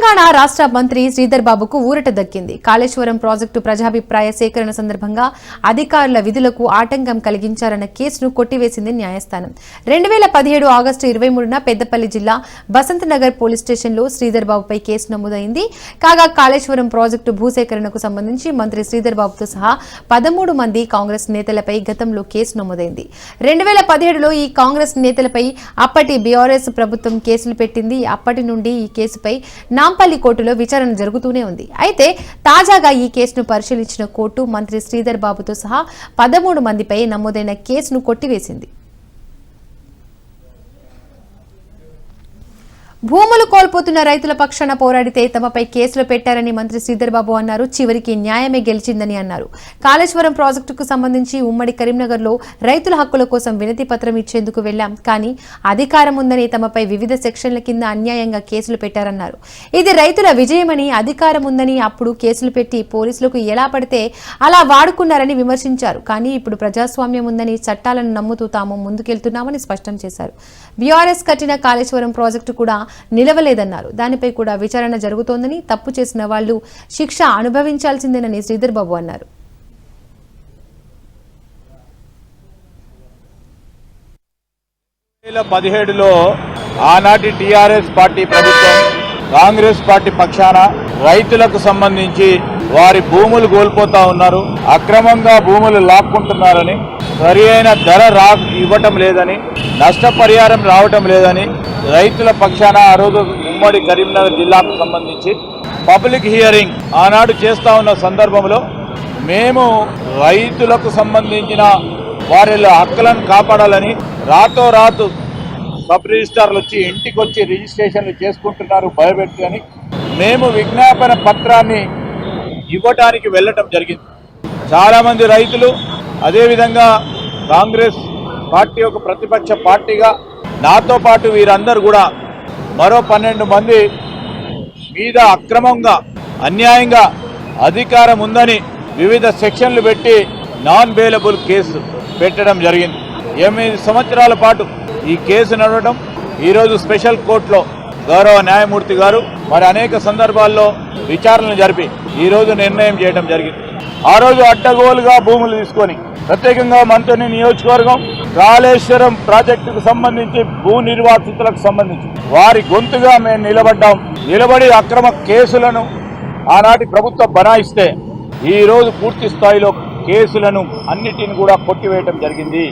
తెలంగాణ రాష్ట్ర మంత్రి శ్రీధర్ బాబుకు ఊరట దక్కింది. కాళేశ్వరం ప్రాజెక్టు ప్రజాభిప్రాయ సేకరణ సందర్భంగా అధికారుల విధులకు ఆటంకం కలిగించారన్న కేసును కొట్టివేసింది న్యాయస్థానం. 2017 ఆగస్టు 23న పెద్దపల్లి జిల్లా బసంత్ నగర్ పోలీస్ స్టేషన్లో శ్రీధర్ బాబుపై కేసు నమోదైంది. కాగా కాళేశ్వరం ప్రాజెక్టు భూసేకరణకు సంబంధించి మంత్రి శ్రీధర్ బాబుతో సహా 13 మంది కాంగ్రెస్ నేతలపై గతంలో కేసు నమోదైంది. 2017లో ఈ కాంగ్రెస్ నేతలపై అప్పటి బీఆర్ఎస్ ప్రభుత్వం కేసులు పెట్టింది. అప్పటి నుండి ఈ కేసుపై నాంపల్లి కోర్టులో విచారణ జరుగుతూనే ఉంది. అయితే తాజాగా ఈ కేసును పరిశీలించిన కోర్టు మంత్రి శ్రీధర్ బాబుతో సహా 13 మందిపై నమోదైన కేసును కొట్టివేసింది. భూములు కోల్పోతున్న రైతుల పక్షాన పోరాడితే తమపై కేసులు పెట్టారని మంత్రి శ్రీధర్ బాబు అన్నారు. చివరికి న్యాయమే గెలిచిందని అన్నారు. కాళేశ్వరం ప్రాజెక్టుకు సంబంధించి ఉమ్మడి కరీంనగర్లో రైతుల హక్కుల కోసం వినతి పత్రం ఇచ్చేందుకు వెళ్లాం. కానీ అధికారం ఉందని తమపై వివిధ సెక్షన్ల కింద అన్యాయంగా కేసులు పెట్టారన్నారు. ఇది రైతుల విజయమని, అధికారం ఉందని అప్పుడు కేసులు పెట్టి పోలీసులకు ఎలా పడితే అలా వాడుకున్నారని విమర్శించారు. కానీ ఇప్పుడు ప్రజాస్వామ్యం ఉందని, చట్టాలను నమ్ముతూ తాము ముందుకెళ్తున్నామని స్పష్టం చేశారు. బీఆర్ఎస్ కట్టిన కాళేశ్వరం ప్రాజెక్టు కూడా నిలవలేదన్నారు. దానిపై కూడా విచారణ జరుగుతోందని, తప్పు చేసిన వాళ్లు శిక్ష అనుభవించాల్సిందేనని శ్రీధర్ బాబు అన్నారు. 2017లో ఆనాటి టీఆర్ఎస్ పార్టీ ప్రభుత్వం కాంగ్రెస్ పార్టీ పక్షాన రైతులకు సంబంధించి వారి భూములు కోల్పోతా ఉన్నారు, అక్రమంగా భూములు లాక్కుంటున్నారని, సరి అయిన ధర ఇవ్వటం లేదని, నష్టపరిహారం రావటం లేదని రైతుల పక్షాన ఆ రోజు ఉమ్మడి కరీంనగర్ జిల్లాకు సంబంధించి పబ్లిక్ హియరింగ్ ఆనాడు చేస్తా ఉన్న సందర్భంలో మేము రైతులకు సంబంధించిన వారి హక్కులను కాపాడాలని రాతోరాతు సబ్ రిజిస్ట్రార్లు వచ్చి ఇంటికి వచ్చి రిజిస్ట్రేషన్లు చేసుకుంటున్నారు భయపెట్టి అని మేము విజ్ఞాపన పత్రాన్ని ఇవ్వటానికి వెళ్ళటం జరిగింది. చాలామంది రైతులు, అదేవిధంగా కాంగ్రెస్ పార్టీ ఒక ప్రతిపక్ష పార్టీగా నాతో పాటు వీరందరూ కూడా మరో 12 మంది మీద అక్రమంగా, అన్యాయంగా అధికారం ఉందని వివిధ సెక్షన్లు పెట్టి నాన్ బెయిలబుల్ కేసు పెట్టడం జరిగింది. 8 సంవత్సరాల పాటు ఈ కేసు నడవడం, ఈరోజు స్పెషల్ కోర్టులో గౌరవ న్యాయమూర్తి గారు మరి అనేక సందర్భాల్లో విచారణలు జరిపి ఈరోజు నిర్ణయం చేయడం జరిగింది. ఆ రోజు అడ్డగోలుగా భూములు తీసుకొని ప్రత్యేకంగా మంత్రి నియోజకవర్గం కాళేశ్వరం ప్రాజెక్టుకు సంబంధించి భూ నిర్వాసితులకు సంబంధించి వారి గొంతుగా మేము నిలబడి అక్రమ కేసులను ఆనాటి ప్రభుత్వం బనాయిస్తే ఈరోజు పూర్తి స్థాయిలో కేసులను అన్నిటిని కూడా కొట్టివేయడం జరిగింది.